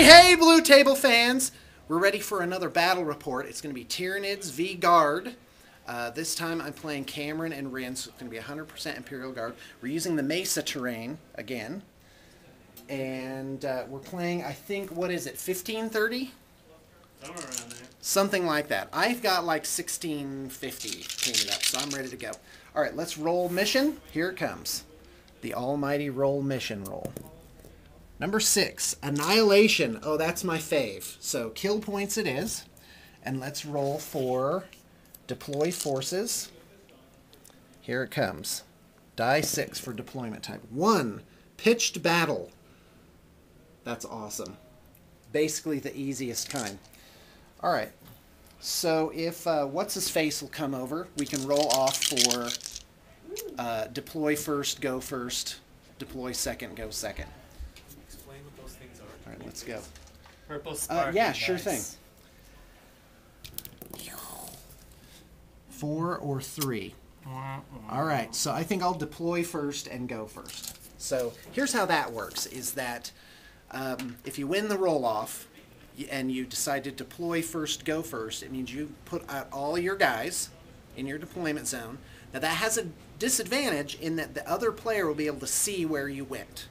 Hey, Blue Table fans! We're ready for another battle report. It's going to be Tyranids v Guard. This time I'm playing Cameron and Rin, so it's going to be 100% Imperial Guard. We're using the Mesa terrain again. And we're playing, I think, what is it, 1530? Somewhere around there. Something like that. I've got like 1650 painted up, so I'm ready to go. Alright, let's roll mission. Here it comes. The almighty roll mission roll. Number 6, Annihilation. Oh, that's my fave. So kill points it is. And let's roll for Deploy Forces. Here it comes. Die 6 for deployment type. 1, Pitched Battle. That's awesome. Basically the easiest kind. Alright. So if What's-His-Face will come over, we can roll off for Deploy First, Go First, Deploy Second, Go Second. Explain what those things are. Alright, let's go. Purple spark. Yeah, sure thing. 4 or 3. Alright, so I think I'll deploy first and go first. So here's how that works, is that if you win the roll-off and you decide to deploy first, go first, it means you put out all your guys in your deployment zone. Now that has a disadvantage in that the other player will be able to see where you went.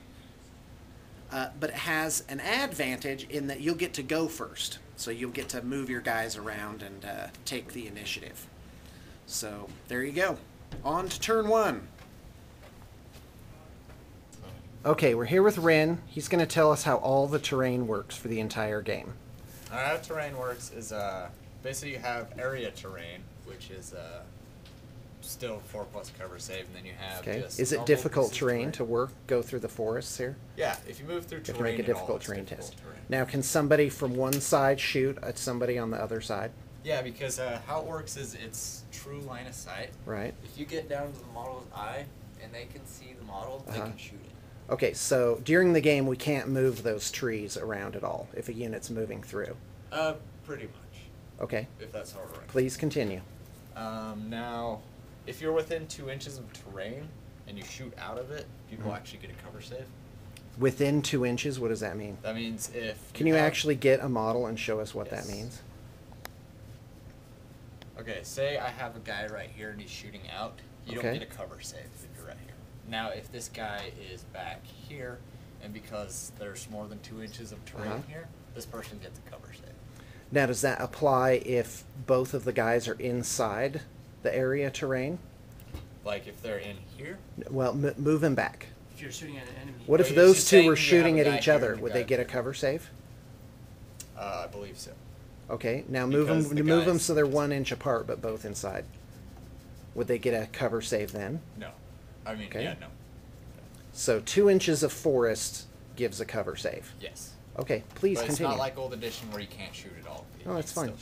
But it has an advantage in that you'll get to go first. So you'll get to move your guys around and take the initiative. So there you go. On to turn 1. Okay, we're here with Rin. He's going to tell us how all the terrain works for the entire game. How terrain works is basically you have area terrain, which is still 4+ cover save, and then you have just Is it difficult terrain to go through the forests here? Yeah, if you move through terrain, you have to make a difficult terrain test. Now, can somebody from one side shoot at somebody on the other side? Yeah, because how it works is it's true line of sight. Right. If you get down to the model's eye and they can see the model, they can shoot it. Okay, so during the game we can't move those trees around at all if a unit's moving through. Pretty much. Okay. If that's how it works. Please continue. Now, if you're within 2 inches of terrain and you shoot out of it, people actually get a cover save. Within 2 inches, what does that mean? That means if... Can you actually get a model and show us what that means? Okay, say I have a guy right here and he's shooting out. You don't get a cover save if you're right here. Now, if this guy is back here, and because there's more than 2 inches of terrain here, this person gets a cover save. Now, does that apply if both of the guys are inside the area terrain? Like if they're in here? Well, move him back. If you're shooting at an enemy. What if those two were shooting at each other? Would they get a cover save? I believe so. Okay, now move them so they're 1 inch apart, but both inside. Would they get a cover save then? No. I mean, yeah, no. So 2 inches of forest gives a cover save. Yes. Okay, please but continue. It's not like old edition where you can't shoot at all. Oh, that's fine.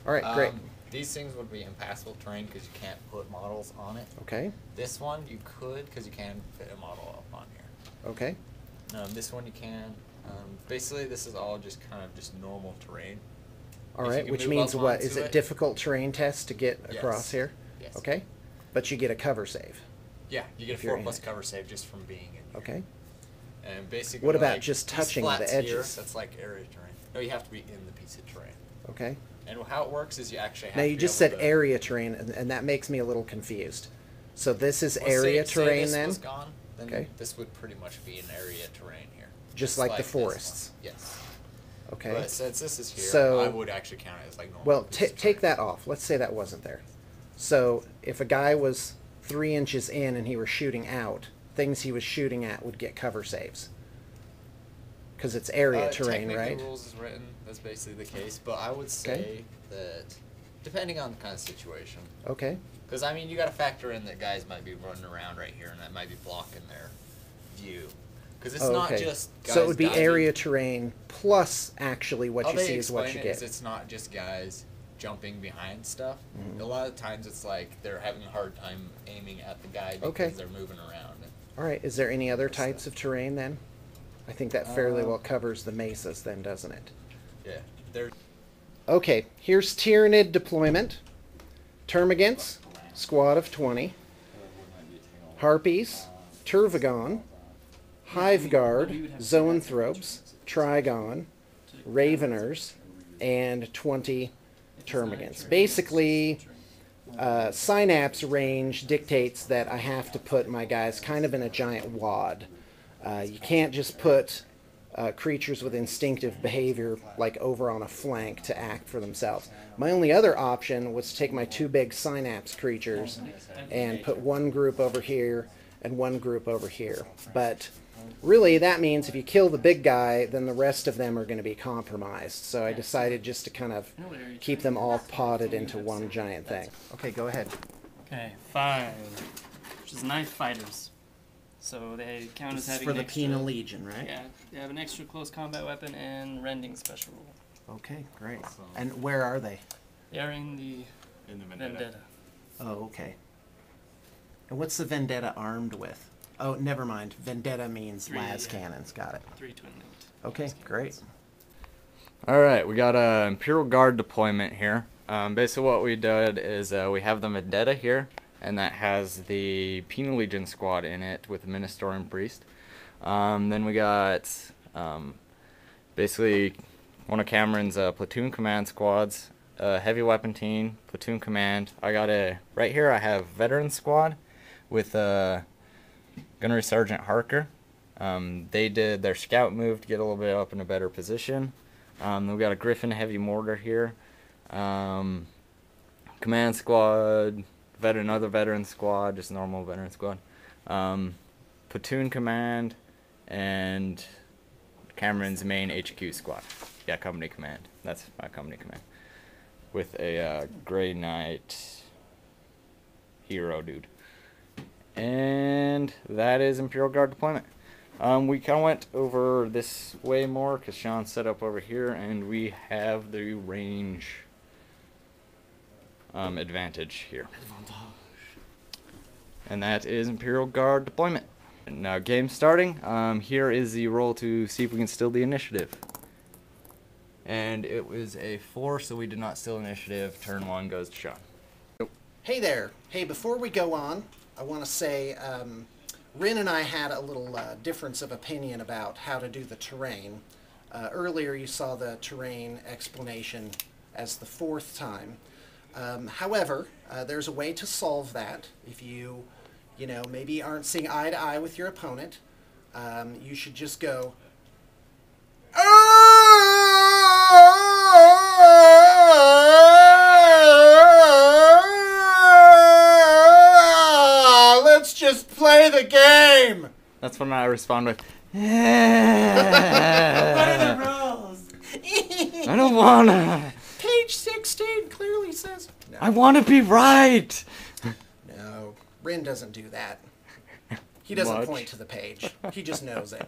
All right, great. These things would be impassable terrain because you can't put models on it. Okay. This one you could because you can fit a model up on here. Okay. This one you can. Basically, this is all just kind of just normal terrain. All right, which means what? Is it difficult terrain test to get across here? Yes. Okay. But you get a cover save. Yeah, you get a 4+ cover save just from being in here. Okay. And basically, what about just touching the edges? Here, that's like area terrain. No, you have to be in the piece of terrain. Okay. And how it works is you actually have now to you just said area terrain, and that makes me a little confused. So this is area terrain say then? Was gone, then this would pretty much be an area terrain here. Just like the forests. Yes. Okay. But since this is here, so, I would actually count it as like normal. Well, take that off. Let's say that wasn't there. So if a guy was 3 inches in and he were shooting out, things he was shooting at would get cover saves. Because it's area terrain, right? The rules is written. That's basically the case. But I would say that depending on the kind of situation. Okay. Because I mean, you got to factor in that guys might be running around right here, and that might be blocking their view. Because it's not just guys. So it would be area terrain plus actually what you see is what you get. It's not just guys jumping behind stuff. A lot of times it's like they're having a hard time aiming at the guy because they're moving around. All right. Is there any other types of terrain then? I think that fairly well covers the mesas then, doesn't it? Yeah. Okay. Here's Tyranid deployment. Termagants, squad of 20. Harpies, Turvagon, Hive Guard, Zoanthropes, Trigon, Raveners, and 20 Termagants. Basically, Synapse range dictates that I have to put my guys kind of in a giant wad. You can't just put creatures with instinctive behavior like over on a flank to act for themselves. My only other option was to take my 2 big Synapse creatures and put one group over here and one group over here. But really, that means if you kill the big guy, then the rest of them are going to be compromised. So I decided just to kind of keep them all potted into one giant thing. Okay, go ahead. Okay, 5, which is knife fighters. So they count as having for the an extra, Penal Legion, right? Yeah, they have an extra close combat weapon and rending special rule. Okay, great. And where are they? They are in the Vendetta. Oh, okay. And what's the Vendetta armed with? Oh, never mind. Vendetta means 3, las cannons. Got it. 3 twin linked. Okay, great. Alright, we got a Imperial Guard deployment here. Basically what we did is we have the Vendetta here, and that has the Penal Legion squad in it with the Ministorian Priest. Then we got basically one of Cameron's platoon command squads, heavy weapon team, platoon command. I got right here I have veteran squad with Gunnery Sergeant Harker. They did their scout move to get a little bit up in a better position. Then we got a Griffin heavy mortar here. Command squad, another veteran squad, just normal veteran squad. Platoon command, and Cameron's main HQ squad. Yeah, company command. That's my company command. With a Grey Knight hero dude. And that is Imperial Guard deployment. We kind of went over this way more because Sean set up over here, and we have the range advantage here. And that is Imperial Guard deployment. Now game starting. Here is the roll to see if we can steal the initiative. And it was a 4, so we did not steal initiative. Turn 1 goes to Sean. Hey there. Hey, before we go on, I want to say Rin and I had a little difference of opinion about how to do the terrain. Earlier you saw the terrain explanation as the 4th time. However, there's a way to solve that. If you maybe aren't seeing eye to eye with your opponent, you should just go, let's just play the game. That's when I respond with, What are the rules? I don't wanna. Page 16 clearly says. No. I wanna be right. No, Rin doesn't do that. He doesn't Much. point to the page. He just knows it.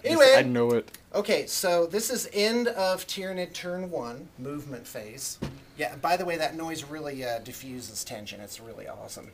Anyway, I know it. okay, so this is end of Tyranid turn 1, movement phase. Yeah, by the way, that noise really diffuses tension. It's really awesome.